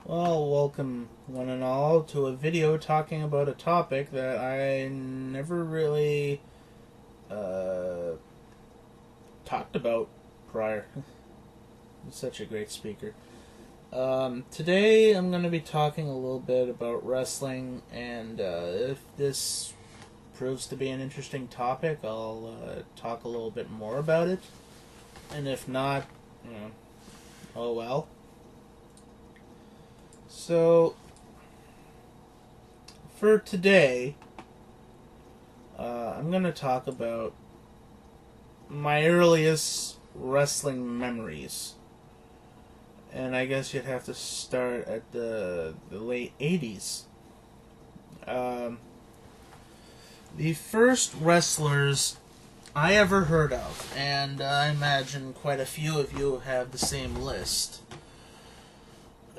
Well, welcome one and all to a video talking about a topic that I never really talked about prior. I'm such a great speaker. Today I'm going to be talking a little bit about wrestling, and if this proves to be an interesting topic, I'll talk a little bit more about it. And if not, oh well. So, for today, I'm going to talk about my earliest wrestling memories. And I guess you'd have to start at the late 80s. The first wrestlers I ever heard of, and I imagine quite a few of you have the same list.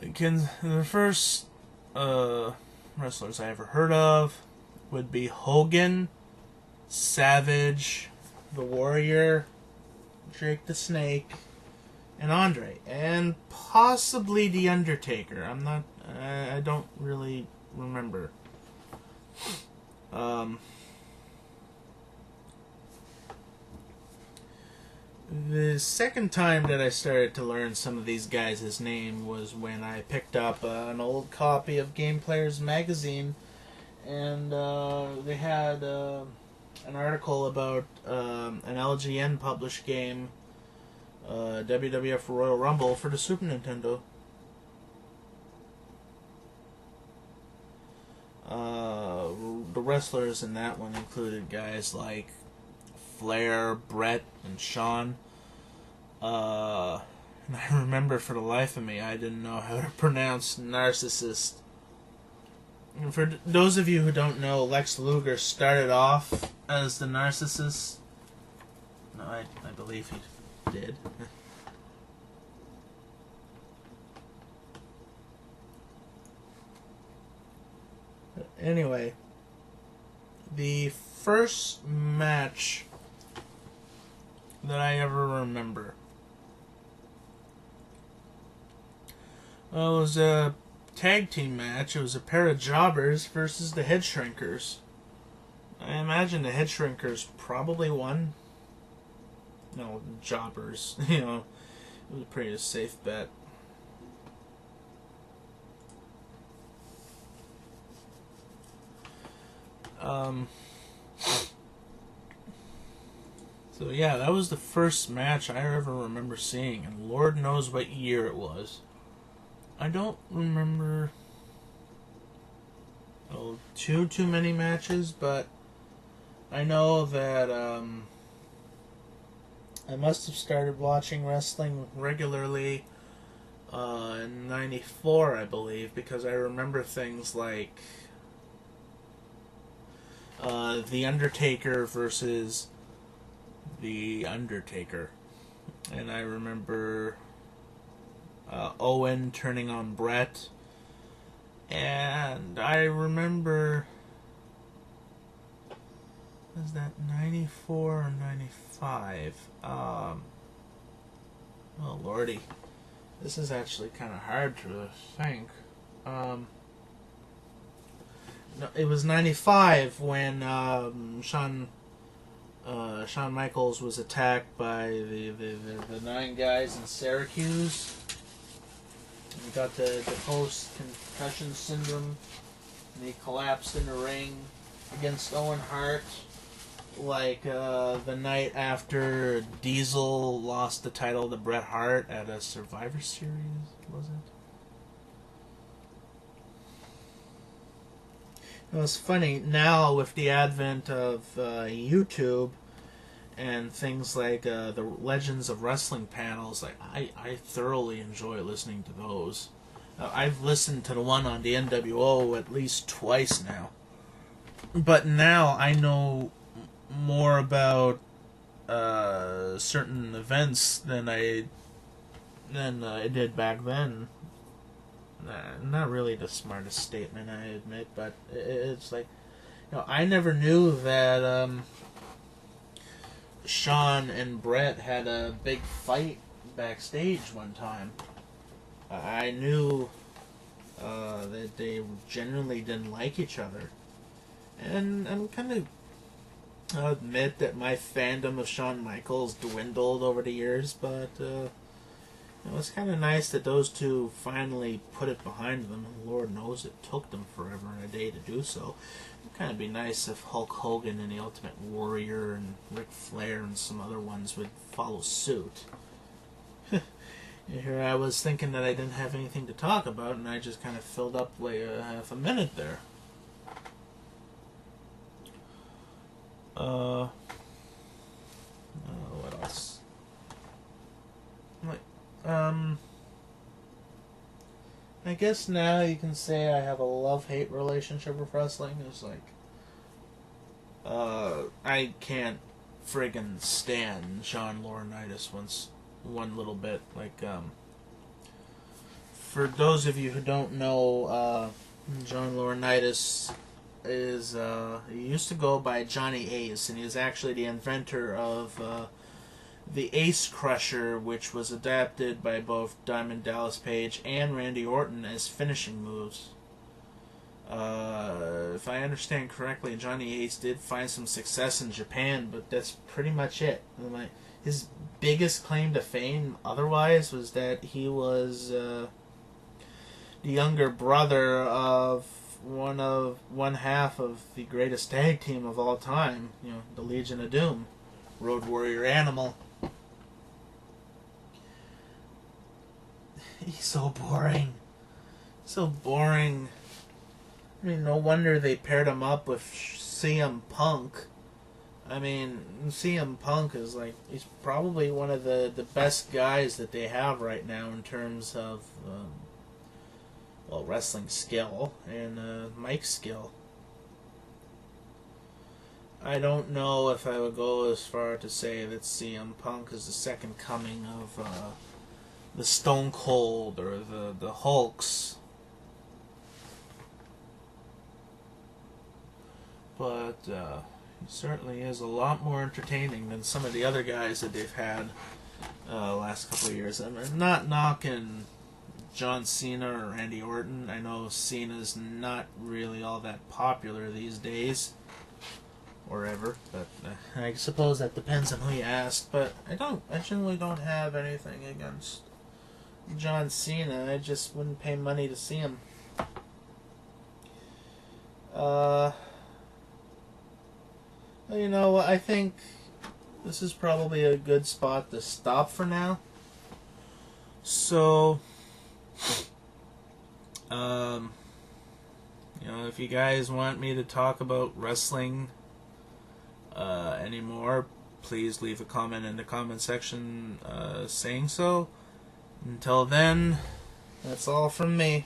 The first wrestlers I ever heard of would be Hogan, Savage, The Warrior, Jake the Snake, and Andre, and possibly The Undertaker. I don't really remember. The second time that I started to learn some of these guys' name was when I picked up an old copy of Game Players magazine, and they had an article about an LGN published game, WWF Royal Rumble for the Super Nintendo. The wrestlers in that one included guys like Flair, Brett, and Shawn. And I remember for the life of me, I didn't know how to pronounce narcissist. And for those of you who don't know, Lex Luger started off as the narcissist. No, I believe he did. But anyway, the first match that I ever remember it was a tag team match. It was a pair of jobbers versus the Head Shrinkers. I imagine the Head Shrinkers probably won. No, jobbers. It was a pretty safe bet. So yeah, that was the first match I ever remember seeing, and Lord knows what year it was. I don't remember too many matches, but I know that I must have started watching wrestling regularly in '94, I believe, because I remember things like The Undertaker versus The Undertaker, and I remember Owen turning on Brett, and I remember, was that 94 or 95? Oh lordy, this is actually kind of hard to think. No, it was 95 when Shawn Michaels was attacked by the 9 guys in Syracuse. He got the post-concussion syndrome, and he collapsed in the ring against Owen Hart, like the night after Diesel lost the title to Bret Hart at a Survivor Series, was it? It's funny, now with the advent of YouTube and things like the Legends of Wrestling panels, like I thoroughly enjoy listening to those. I've listened to the one on the NWO at least twice now. But now I know more about certain events than I did back then. Not really the smartest statement, I admit, but it's like, I never knew that Shawn and Brett had a big fight backstage one time. I knew that they generally didn't like each other. And I'm kind of, I'll admit that my fandom of Shawn Michaels dwindled over the years, but it's kind of nice that those two finally put it behind them. And Lord knows it took them forever and a day to do so. It'd kind of be nice if Hulk Hogan and the Ultimate Warrior and Ric Flair and some other ones would follow suit. Here I was thinking that I didn't have anything to talk about, and I just kind of filled up like half a minute there. What else? I guess now you can say I have a love-hate relationship with wrestling. It's like, I can't friggin' stand John Laurinaitis one little bit. Like, for those of you who don't know, John Laurinaitis is, he used to go by Johnny Ace, and he was actually the inventor of, the Ace Crusher, which was adapted by both Diamond Dallas Page and Randy Orton as finishing moves. If I understand correctly, Johnny Ace did find some success in Japan, but that's pretty much it. His biggest claim to fame otherwise was that he was the younger brother of one half of the greatest tag team of all time, the Legion of Doom, Road Warrior Animal. He's so boring. So boring. I mean, no wonder they paired him up with CM Punk. I mean, CM Punk is like, he's probably one of the best guys that they have right now in terms of, wrestling skill and mic skill. I don't know if I would go as far to say that CM Punk is the second coming of the Stone Cold or the Hulks. But he certainly is a lot more entertaining than some of the other guys that they've had last couple of years. I'm not knocking John Cena or Randy Orton. I know Cena's not really all that popular these days, or ever, but I suppose that depends on who you ask. But I generally don't have anything against John Cena. I just wouldn't pay money to see him. You know what? I think this is probably a good spot to stop for now. So, if you guys want me to talk about wrestling anymore, please leave a comment in the comment section saying so. Until then, that's all from me.